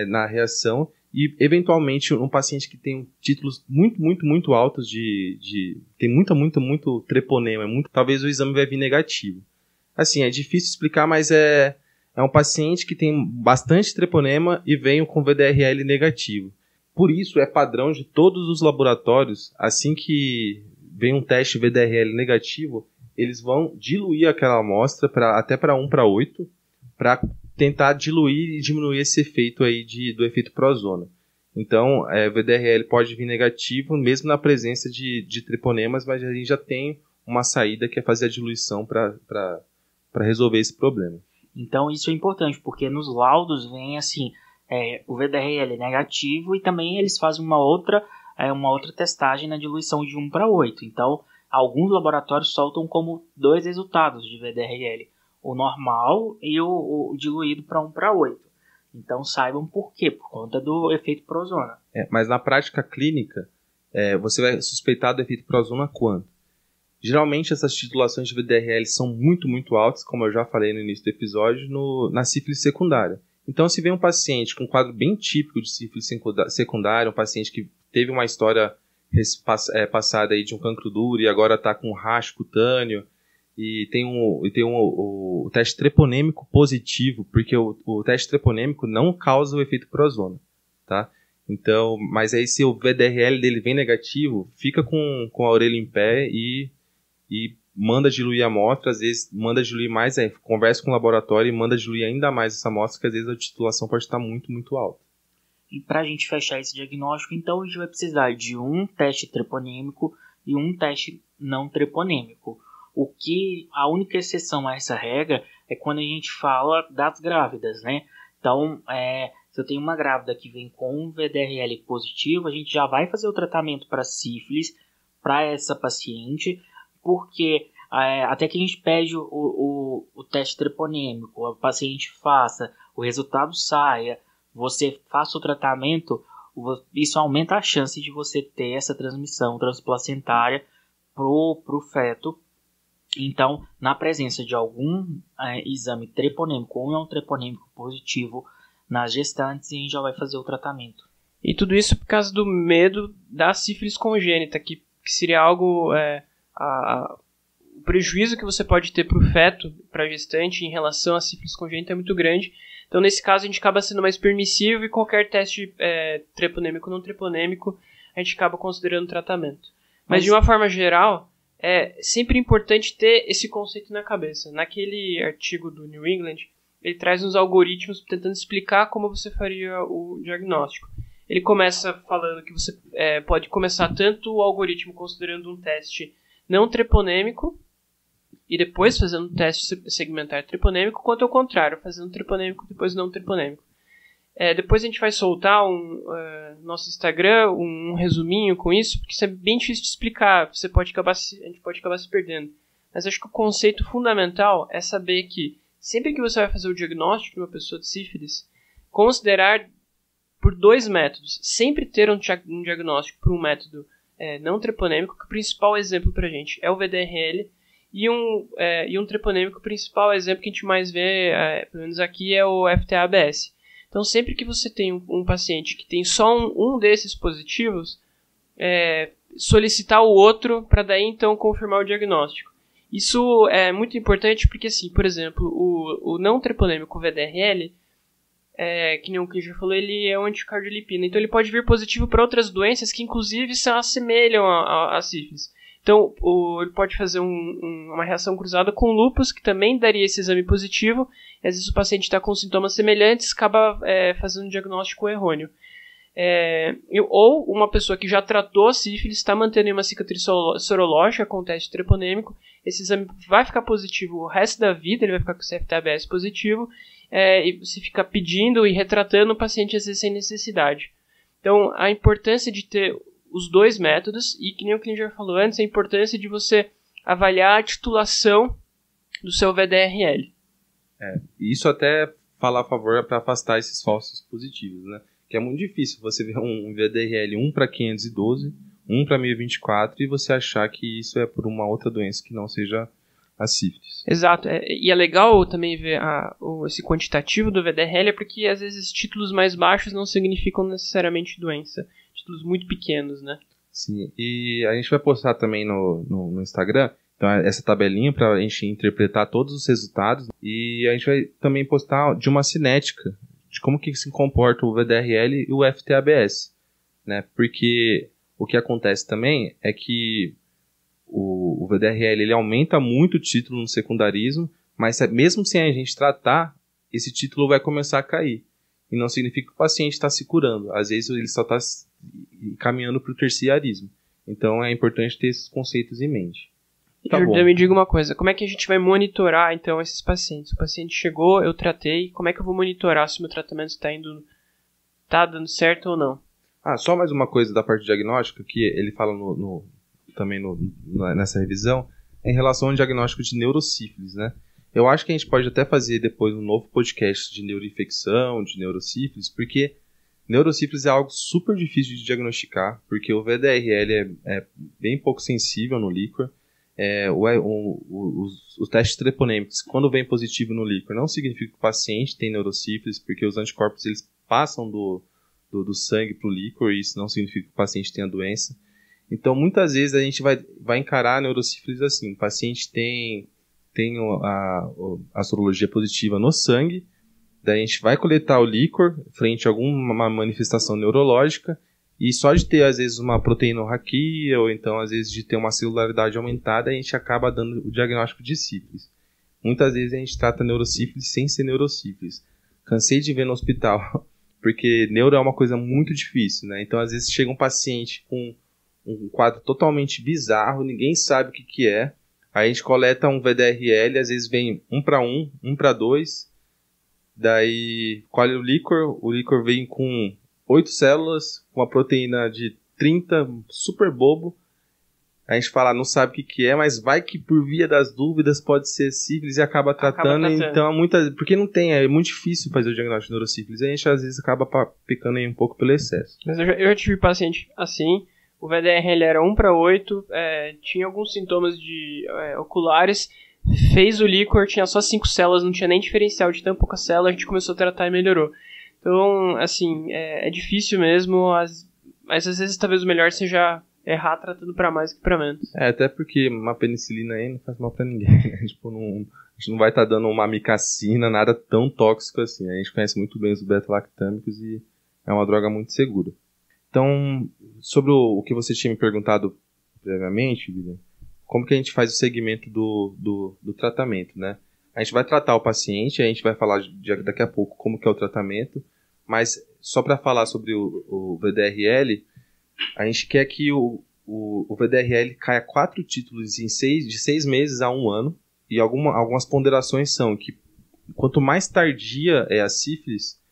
[SPEAKER 1] na reação e, eventualmente, um paciente que tem títulos muito altos tem muito treponema, talvez o exame vai vir negativo. Assim, é difícil explicar, mas é um paciente que tem bastante treponema e vem com VDRL negativo. Por isso, é padrão de todos os laboratórios, assim que vem um teste VDRL negativo, eles vão diluir aquela amostra até para 1:8, para tentar diluir e diminuir esse efeito aí do efeito prozona. Então, o VDRL pode vir negativo, mesmo na presença de treponemas, mas a gente já tem uma saída que é fazer a diluição para resolver esse problema.
[SPEAKER 2] Então, isso é importante, porque nos laudos vem assim, o VDRL negativo e também eles fazem uma outra testagem na diluição de 1:8. Então, alguns laboratórios soltam como 2 resultados de VDRL, o normal e o diluído para 1:8. Então saibam por quê, por conta do efeito prozona.
[SPEAKER 1] Mas na prática clínica, você vai suspeitar do efeito prozona quando? Geralmente essas titulações de VDRL são muito altas, como eu já falei no início do episódio, na sífilis secundária. Então se vem um paciente com um quadro bem típico de sífilis secundária, um paciente que teve uma história passada aí de um cancro duro e agora está com racho cutâneo e tem o teste treponêmico positivo, porque o teste treponêmico não causa o efeito prozona, tá? Então, mas aí se o VDRL dele vem negativo, fica com a orelha em pé e manda diluir a amostra, às vezes manda diluir mais, conversa com o laboratório e manda diluir ainda mais essa amostra, porque às vezes a titulação pode estar muito alta.
[SPEAKER 2] E para a gente fechar esse diagnóstico, então a gente vai precisar de um teste treponêmico e um teste não treponêmico. A única exceção a essa regra é quando a gente fala das grávidas, né? Então, se eu tenho uma grávida que vem com um VDRL positivo, a gente já vai fazer o tratamento para sífilis para essa paciente, porque até que a gente pede o teste treponêmico, a paciente faça, o resultado saia, você faça o tratamento, isso aumenta a chance de você ter essa transmissão transplacentária pro feto. Então, na presença de algum exame treponêmico ou não treponêmico positivo nas gestantes, a gente já vai fazer o tratamento.
[SPEAKER 3] E tudo isso por causa do medo da sífilis congênita, que seria algo... o prejuízo que você pode ter para o feto, para a gestante, em relação à sífilis congênita é muito grande. Então, nesse caso, a gente acaba sendo mais permissivo e qualquer teste treponêmico ou não treponêmico, a gente acaba considerando tratamento. Mas, de uma forma geral, é sempre importante ter esse conceito na cabeça. Naquele artigo do New England, ele traz uns algoritmos tentando explicar como você faria o diagnóstico. Ele começa falando que você pode começar tanto o algoritmo considerando um teste não treponêmico e depois fazendo um teste segmentar treponêmico, quanto ao contrário, fazendo treponêmico depois não treponêmico. Depois a gente vai soltar no nosso Instagram um resuminho com isso, porque isso é bem difícil de explicar, a gente pode acabar se perdendo. Mas acho que o conceito fundamental é saber que sempre que você vai fazer o diagnóstico de uma pessoa de sífilis, considerar por 2 métodos, sempre ter um diagnóstico por um método não treponêmico, que o principal exemplo pra gente é o VDRL, e um treponêmico, o principal exemplo que a gente mais vê, pelo menos aqui, é o FTA-ABS. Então, sempre que você tem um paciente que tem só um desses positivos, solicitar o outro para daí, então, confirmar o diagnóstico. Isso é muito importante porque, assim, por exemplo, o não treponêmico VDRL, que nem o que já falou, ele é um anticardiolipina. Então ele pode vir positivo para outras doenças que inclusive se assemelham à sífilis. Então ele pode fazer uma reação cruzada com lúpus, que também daria esse exame positivo. E às vezes o paciente está com sintomas semelhantes, acaba fazendo um diagnóstico errôneo. Ou uma pessoa que já tratou a sífilis, está mantendo uma cicatriz sorológica com teste treponêmico, esse exame vai ficar positivo o resto da vida, ele vai ficar com o CFT-ABS positivo, e você fica pedindo e retratando o paciente às vezes sem necessidade. Então, a importância de ter os dois métodos, e que nem o Clint já falou antes, a importância de você avaliar a titulação do seu VDRL.
[SPEAKER 1] Isso até fala a favor para afastar esses falsos positivos, né? Que é muito difícil você ver um VDRL 1 para 512, 1 para 1024 e você achar que isso é por uma outra doença que não seja a sífilis.
[SPEAKER 3] Exato, e é legal também ver esse quantitativo do VDRL, porque às vezes títulos mais baixos não significam necessariamente doença, títulos muito pequenos, né?
[SPEAKER 1] Sim, e a gente vai postar também no Instagram, então essa tabelinha para a gente interpretar todos os resultados, e a gente vai também postar de uma cinética, de como que se comporta o VDRL e o FT-ABS, né? Porque o que acontece também é que o VDRL ele aumenta muito o título no secundarismo, mas mesmo sem a gente tratar, esse título vai começar a cair. E não significa que o paciente está se curando. Às vezes ele só está caminhando para o terciarismo. Então é importante ter esses conceitos em mente.
[SPEAKER 3] Me diga uma coisa, como é que a gente vai monitorar então esses pacientes? O paciente chegou, eu tratei, como é que eu vou monitorar se o meu tratamento está dando certo ou não?
[SPEAKER 1] Só mais uma coisa da parte diagnóstica que ele fala também nessa revisão, é em relação ao diagnóstico de neurosífilis, né? Eu acho que a gente pode até fazer depois um novo podcast de neuroinfecção, de neurosífilis, porque neurosífilis é algo super difícil de diagnosticar, porque o VDRL é bem pouco sensível no líquor. Os testes treponêmicos, quando vem positivo no líquor, não significa que o paciente tem neurosífilis, porque os anticorpos eles passam do sangue para o líquor, e isso não significa que o paciente tenha doença. Então, muitas vezes a gente vai encarar a neurosífilis assim: o paciente tem a sorologia positiva no sangue, daí a gente vai coletar o líquor frente a alguma manifestação neurológica, e só de ter, às vezes, uma proteinorraquia, ou então, às vezes, de ter uma celularidade aumentada, a gente acaba dando o diagnóstico de sífilis. Muitas vezes a gente trata neurosífilis sem ser neurosífilis. Cansei de ver no hospital, porque neuro é uma coisa muito difícil, né? Então, às vezes, chega um paciente com um quadro totalmente bizarro, ninguém sabe o que é. Aí a gente coleta um VDRL, às vezes vem 1 para 1, 1 para 2, daí colhe o líquor vem com 8 células, com uma proteína de 30, super bobo. A gente fala, não sabe o que é, mas vai que por via das dúvidas pode ser sífilis e acaba tratando. Então, porque não tem, é muito difícil fazer o diagnóstico de neurosífilis, a gente às vezes acaba pecando aí um pouco pelo excesso.
[SPEAKER 3] Mas eu já tive paciente assim, o VDRL era 1 para 8, tinha alguns sintomas oculares, fez o líquor, tinha só 5 células, não tinha nem diferencial de tão pouca célula, a gente começou a tratar e melhorou. Então, assim, é difícil mesmo, mas às vezes talvez o melhor seja errar tratando para mais que para menos.
[SPEAKER 1] Até porque uma penicilina aí não faz mal para ninguém, né? Tipo, a gente não vai estar dando uma amicacina, nada tão tóxico assim. A gente conhece muito bem os beta-lactâmicos e é uma droga muito segura. Então, sobre o que você tinha me perguntado previamente, Guilherme, como que a gente faz o segmento do tratamento, né? A gente vai tratar o paciente, a gente vai falar daqui a pouco como que é o tratamento, mas só para falar sobre o VDRL, a gente quer que o VDRL caia 4 títulos de 6 meses a 1 ano, e algumas ponderações são que quanto mais tardia é a sífilis,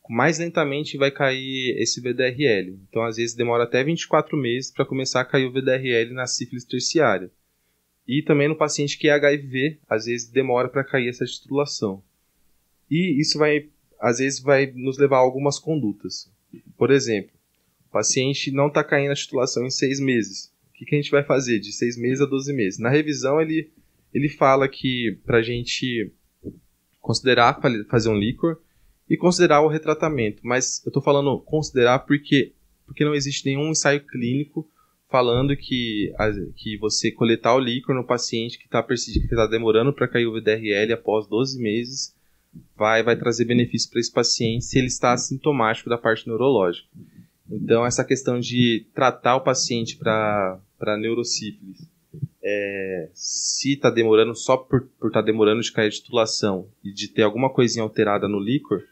[SPEAKER 1] mais lentamente vai cair esse VDRL. Então, às vezes, demora até 24 meses para começar a cair o VDRL na sífilis terciária. E também no paciente que é HIV, às vezes demora para cair essa titulação. E isso às vezes vai nos levar a algumas condutas. Por exemplo, o paciente não está caindo a titulação em 6 meses. O que a gente vai fazer de 6 meses a 12 meses? Na revisão, ele fala que para a gente considerar fazer um líquor e considerar o retratamento. Mas eu estou falando considerar porque não existe nenhum ensaio clínico falando que você coletar o líquor no paciente que está demorando para cair o VDRL após 12 meses vai trazer benefício para esse paciente se ele está assintomático da parte neurológica. Então, essa questão de tratar o paciente para neurosífilis, se está demorando só por estar demorando de cair a titulação e de ter alguma coisinha alterada no líquor,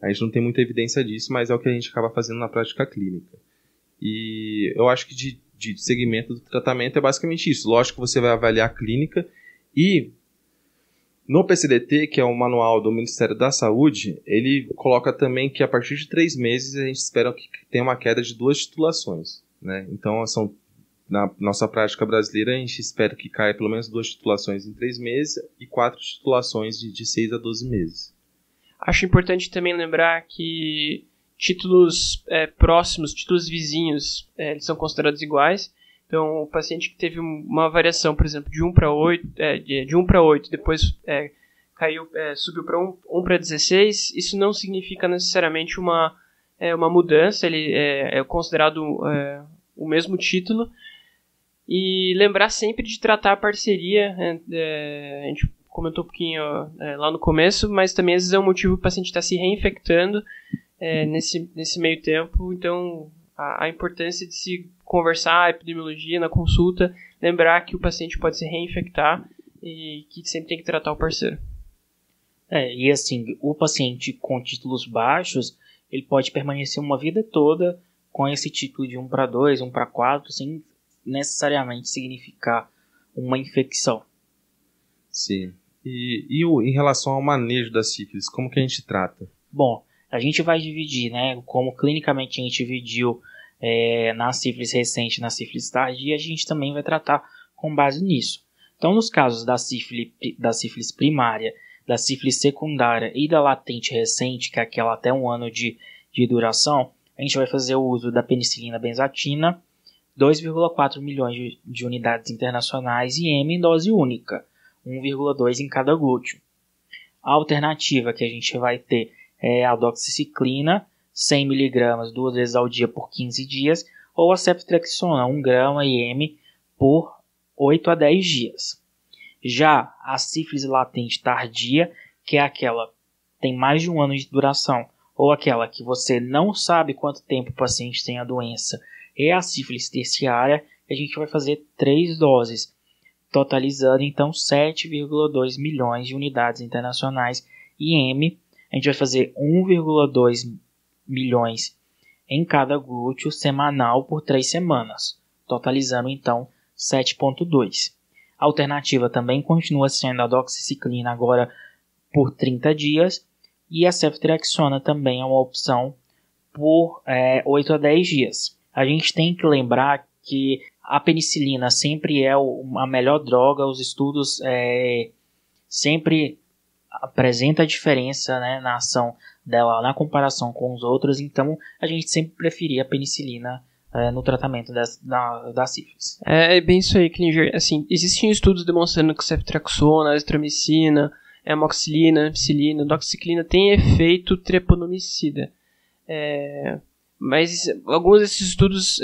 [SPEAKER 1] a gente não tem muita evidência disso, mas é o que a gente acaba fazendo na prática clínica. E eu acho que de segmento do tratamento é basicamente isso. Lógico que você vai avaliar a clínica e no PCDT, que é o manual do Ministério da Saúde, ele coloca também que a partir de 3 meses a gente espera que tenha uma queda de 2 titulações, né? Então, na nossa prática brasileira, a gente espera que caia pelo menos 2 titulações em 3 meses e 4 titulações de 6 a 12 meses.
[SPEAKER 3] Acho importante também lembrar que títulos próximos, títulos vizinhos, eles são considerados iguais. Então, o paciente que teve uma variação, por exemplo, de 1 para 8, de 1 para 8, depois subiu para 1 para 16, isso não significa necessariamente uma mudança, ele é considerado o mesmo título. E lembrar sempre de tratar a parceria, a gente comentou um pouquinho lá no começo, mas também às vezes é um motivo para o paciente estar se reinfectando nesse meio tempo. Então, a importância de se conversar a epidemiologia na consulta, lembrar que o paciente pode se reinfectar e que sempre tem que tratar o parceiro.
[SPEAKER 2] E assim, o paciente com títulos baixos, ele pode permanecer uma vida toda com esse título de 1 para 2, 1 para 4, sem necessariamente significar uma infecção.
[SPEAKER 1] Sim. E em relação ao manejo da sífilis, como que a gente trata?
[SPEAKER 2] Bom, a gente vai dividir, né? Como clinicamente a gente dividiu na sífilis recente e na sífilis tardia, a gente também vai tratar com base nisso. Então, nos casos da sífilis primária, da sífilis secundária e da latente recente, que é aquela até 1 ano de duração, a gente vai fazer o uso da penicilina benzatina, 2,4 milhões de unidades internacionais e M em dose única, 1,2 em cada glúteo. A alternativa que a gente vai ter é a doxiciclina, 100 mg 2 vezes ao dia por 15 dias, ou a ceftriaxona, 1 grama IM por 8 a 10 dias. Já a sífilis latente tardia, que é aquela que tem mais de 1 ano de duração, ou aquela que você não sabe quanto tempo o paciente tem a doença, é a sífilis terciária, a gente vai fazer 3 doses, totalizando então 7,2 milhões de unidades internacionais IM. A gente vai fazer 1,2 milhões em cada glúteo semanal por 3 semanas, totalizando então 7,2. A alternativa também continua sendo a doxiciclina agora por 30 dias e a ceftriaxona também é uma opção por 8 a 10 dias. A gente tem que lembrar que a penicilina sempre é a melhor droga, os estudos sempre apresenta a diferença, né, na ação dela na comparação com os outros, então a gente sempre preferia a penicilina no tratamento da sífilis.
[SPEAKER 3] É bem isso aí, Klinger. Assim, existem estudos demonstrando que ceftriaxona, azitromicina, amoxicilina, ampicilina, doxiciclina tem efeito treponomicida. Mas alguns desses estudos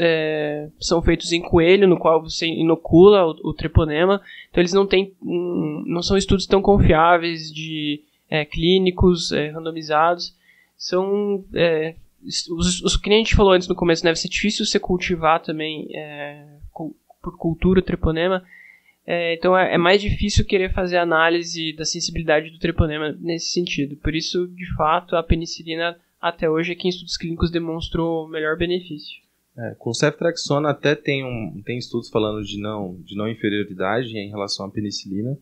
[SPEAKER 3] são feitos em coelho, no qual você inocula o treponema. Então eles não são estudos tão confiáveis de clínicos randomizados. São os que a gente falou antes no começo, deve ser difícil você cultivar também por cultura o treponema. Então é mais difícil querer fazer análise da sensibilidade do treponema nesse sentido. Por isso, de fato, a penicilina até hoje é que em estudos clínicos demonstrou melhor benefício.
[SPEAKER 1] Com ceftriaxona até tem estudos falando de não inferioridade em relação à penicilina,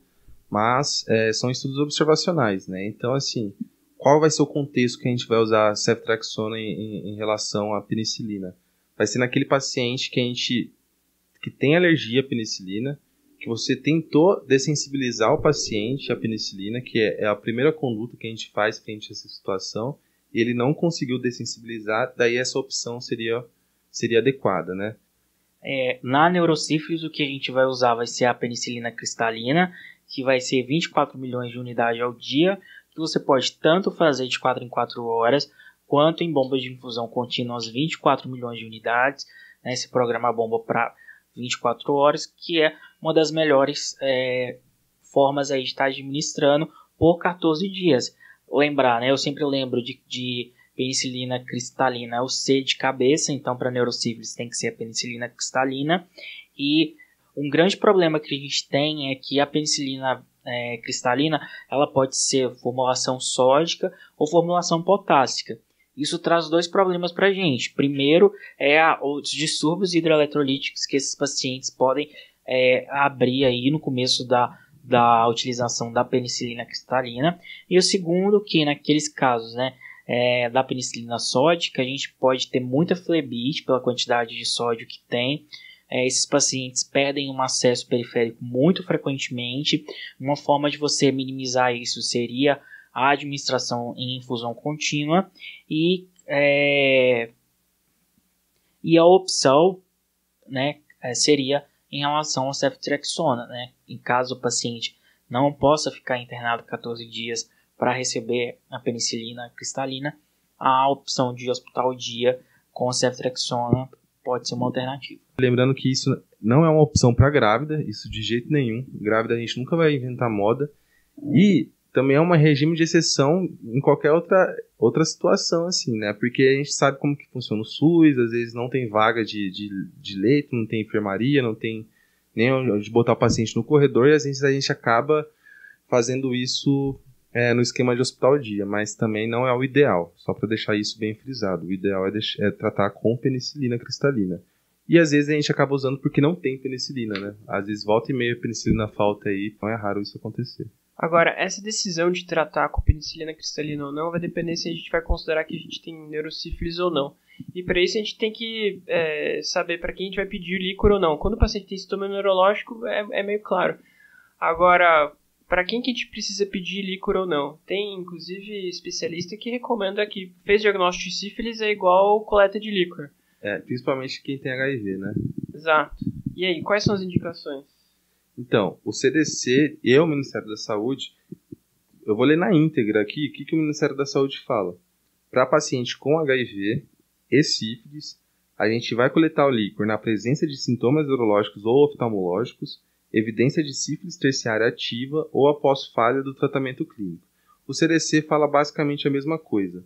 [SPEAKER 1] mas são estudos observacionais, né? Então, assim, qual vai ser o contexto que a gente vai usar a ceftriaxona em relação à penicilina? Vai ser naquele paciente que tem alergia à penicilina, que você tentou dessensibilizar o paciente à penicilina, que é a primeira conduta que a gente faz frente a essa situação, e ele não conseguiu dessensibilizar, daí essa opção seria adequada, né?
[SPEAKER 2] Na neurosífilis, o que a gente vai usar vai ser a penicilina cristalina, que vai ser 24 milhões de unidades ao dia, que você pode tanto fazer de 4 em 4 horas, quanto em bombas de infusão contínuas 24 milhões de unidades, né? Esse programa bomba para 24 horas, que é uma das melhores formas aí de estar administrando por 14 dias. lembrar, né? Eu sempre lembro de penicilina cristalina, é o C de cabeça, então para neurosífilis tem que ser a penicilina cristalina. E um grande problema que a gente tem é que a penicilina cristalina, ela pode ser formulação sódica ou formulação potássica. Isso traz dois problemas para a gente. Primeiro é os distúrbios hidroeletrolíticos que esses pacientes podem abrir aí no começo da utilização da penicilina cristalina. E o segundo, que naqueles casos, né, da penicilina sódica, a gente pode ter muita flebite pela quantidade de sódio que tem. Esses pacientes perdem um acesso periférico muito frequentemente. Uma forma de você minimizar isso seria a administração em infusão contínua e a opção, né, seria em relação ao ceftriaxona, né? Em caso o paciente não possa ficar internado 14 dias para receber a penicilina cristalina, a opção de hospital dia com ceftriaxona pode ser uma alternativa.
[SPEAKER 1] Lembrando que isso não é uma opção para grávida, isso de jeito nenhum. Grávida a gente nunca vai inventar moda. E também é um regime de exceção em qualquer outra situação, assim, né? Porque a gente sabe como que funciona o SUS, às vezes não tem vaga de leito, não tem enfermaria, não tem nem onde botar o paciente no corredor, e às vezes a gente acaba fazendo isso no esquema de hospital dia, mas também não é o ideal, só para deixar isso bem frisado. O ideal é tratar com penicilina cristalina. E às vezes a gente acaba usando porque não tem penicilina, né? Às vezes volta e meia a penicilina falta aí, então é raro isso acontecer.
[SPEAKER 3] Agora, essa decisão de tratar com penicilina cristalina ou não vai depender se a gente vai considerar que a gente tem neurosífilis ou não. E para isso a gente tem que saber para quem a gente vai pedir líquor ou não. Quando o paciente tem sintoma neurológico, é meio claro. Agora, para quem que a gente precisa pedir líquor ou não? Tem, inclusive, especialista que recomenda que fez diagnóstico de sífilis é igual coleta de líquor.
[SPEAKER 1] Principalmente quem tem HIV, né?
[SPEAKER 3] Exato. E aí, quais são as indicações?
[SPEAKER 1] Então, o CDC e o Ministério da Saúde, eu vou ler na íntegra aqui o que o Ministério da Saúde fala. Para paciente com HIV e sífilis, a gente vai coletar o líquor na presença de sintomas neurológicos ou oftalmológicos, evidência de sífilis terciária ativa ou após falha do tratamento clínico. O CDC fala basicamente a mesma coisa.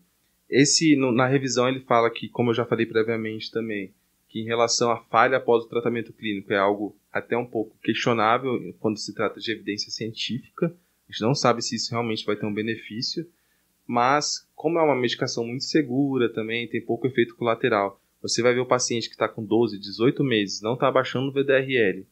[SPEAKER 1] Na revisão ele fala que, como eu já falei previamente também, que em relação à falha após o tratamento clínico é algo até um pouco questionável quando se trata de evidência científica. A gente não sabe se isso realmente vai ter um benefício, mas como é uma medicação muito segura também, tem pouco efeito colateral. Você vai ver o paciente que está com 12, 18 meses, não está abaixando o VDRL.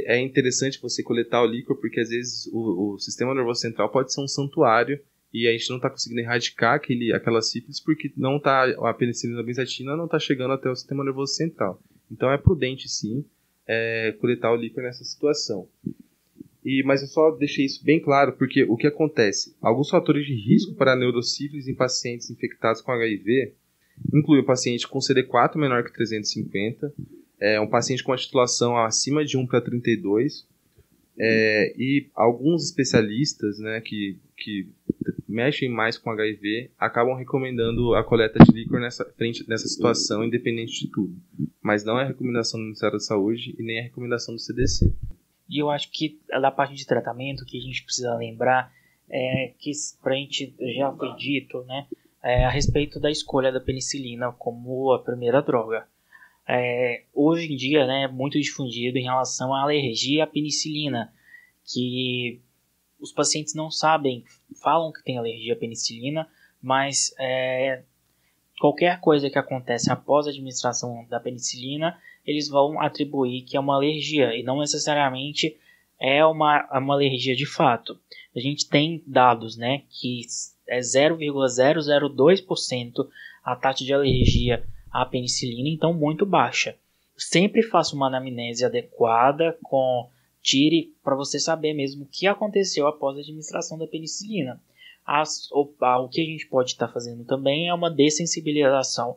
[SPEAKER 1] É interessante você coletar o líquor porque às vezes o sistema nervoso central pode ser um santuário e a gente não está conseguindo erradicar aquela sífilis porque a penicilina benzatina não está chegando até o sistema nervoso central. Então é prudente sim coletar o líquor nessa situação. Mas eu só deixei isso bem claro porque o que acontece? Alguns fatores de risco para a neurosífilis em pacientes infectados com HIV incluem o paciente com CD4 menor que 350, um paciente com a titulação acima de 1/32, e alguns especialistas, né, que mexem mais com HIV acabam recomendando a coleta de líquor nessa situação, independente de tudo. Mas não é a recomendação do Ministério da Saúde e nem a recomendação do CDC.
[SPEAKER 2] E eu acho que da parte de tratamento que a gente precisa lembrar que pra gente já foi dito, né, a respeito da escolha da penicilina como a primeira droga. Hoje em dia, né, é muito difundido em relação à alergia à penicilina, que os pacientes não sabem, falam que tem alergia à penicilina, mas qualquer coisa que acontece após a administração da penicilina, eles vão atribuir que é uma alergia, e não necessariamente é uma alergia de fato. A gente tem dados, né, que é 0,002% a taxa de alergia à penicilina, então muito baixa. Sempre faça uma anamnese adequada, tire para você saber mesmo o que aconteceu após a administração da penicilina. O que a gente pode estar fazendo também é uma dessensibilização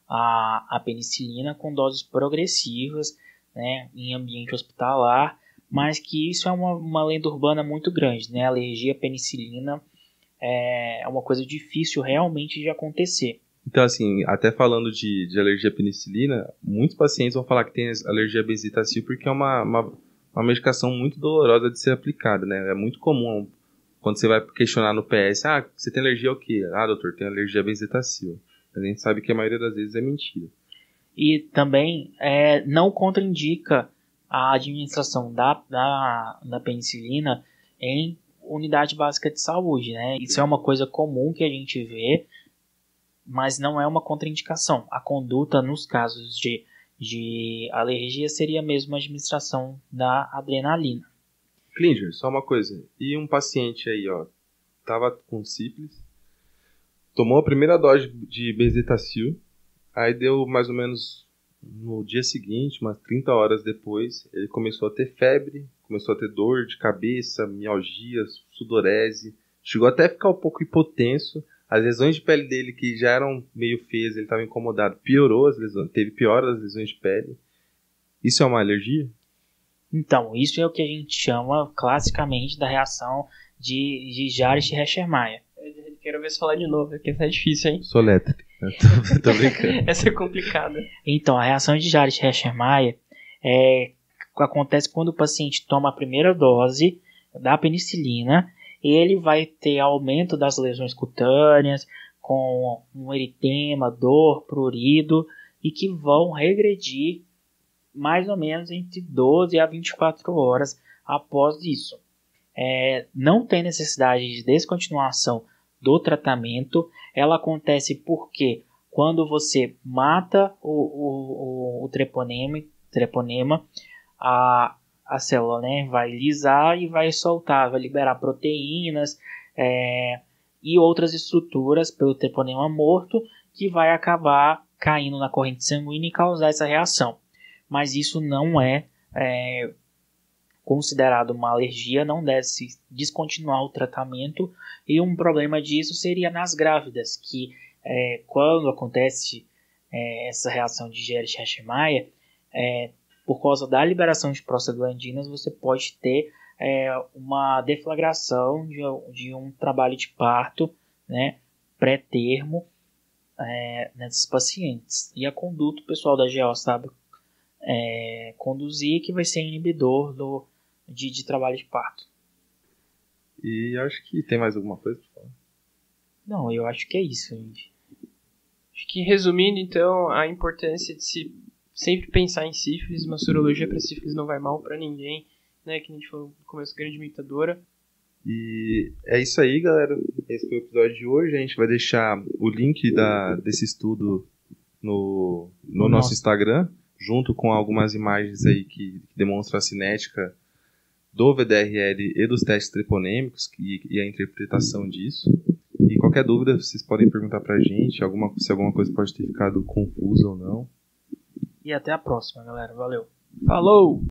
[SPEAKER 2] à penicilina com doses progressivas, né, em ambiente hospitalar, mas que isso é uma lenda urbana muito grande, né? A alergia à penicilina é uma coisa difícil realmente de acontecer.
[SPEAKER 1] Então, assim, até falando de alergia à penicilina, muitos pacientes vão falar que tem alergia à benzetacil porque é uma medicação muito dolorosa de ser aplicada, né? É muito comum Quando você vai questionar no PS, você tem alergia ao quê? Doutor, tenho alergia a benzetacil. A gente sabe que a maioria das vezes é mentira.
[SPEAKER 2] E também não contraindica a administração da penicilina em unidade básica de saúde, né? Isso é uma coisa comum que a gente vê, mas não é uma contraindicação. A conduta nos casos de alergia seria mesmo a administração da adrenalina.
[SPEAKER 1] Klinger, só uma coisa. E um paciente aí, tava com sífilis, tomou a primeira dose de benzetacil, aí deu mais ou menos no dia seguinte, umas 30 horas depois, ele começou a ter febre, começou a ter dor de cabeça, mialgias, sudorese, chegou até a ficar um pouco hipotenso. As lesões de pele dele, que já eram meio feias, ele estava incomodado, piorou as lesões, teve pior as lesões de pele. Isso é uma alergia?
[SPEAKER 2] Então, isso é o que a gente chama classicamente da reação de Jarisch-Heschmeyer.
[SPEAKER 3] Quero ver você falar de novo, porque essa é difícil, hein?
[SPEAKER 1] Soletre. Tô brincando.
[SPEAKER 3] Essa é complicada.
[SPEAKER 2] Então, a reação de Jarisch-Heschmeyer acontece quando o paciente toma a primeira dose da penicilina. Ele vai ter aumento das lesões cutâneas, com um eritema, dor, prurido, e que vão regredir mais ou menos entre 12 a 24 horas após isso. Não tem necessidade de descontinuação do tratamento. Ela acontece porque quando você mata o treponema, a célula, né, vai lisar e vai soltar, vai liberar proteínas e outras estruturas pelo treponema morto, que vai acabar caindo na corrente sanguínea e causar essa reação. Mas isso não é considerado uma alergia, não deve-se descontinuar o tratamento. E um problema disso seria nas grávidas, que quando acontece essa reação de Jarisch-Heschmeyer, por causa da liberação de prostaglandinas, você pode ter uma deflagração de um trabalho de parto, né, pré-termo nesses pacientes. E a conduta, o pessoal da GO sabe conduzir, que vai ser inibidor de trabalho de parto.
[SPEAKER 1] E acho que tem mais alguma coisa pra falar?
[SPEAKER 2] Não, eu acho que é isso, gente.
[SPEAKER 3] Acho que resumindo, então, a importância de se sempre pensar em sífilis. Uma sorologia para sífilis não vai mal para ninguém, né? Que a gente falou no começo, grande imitadora.
[SPEAKER 1] E é isso aí, galera. Esse foi o episódio de hoje. A gente vai deixar o link desse estudo no nosso Instagram, junto com algumas imagens aí que demonstram a cinética do VDRL e dos testes treponêmicos e a interpretação disso. E qualquer dúvida, vocês podem perguntar pra gente, se alguma coisa pode ter ficado confusa ou não.
[SPEAKER 2] E até a próxima, galera. Valeu.
[SPEAKER 3] Falou!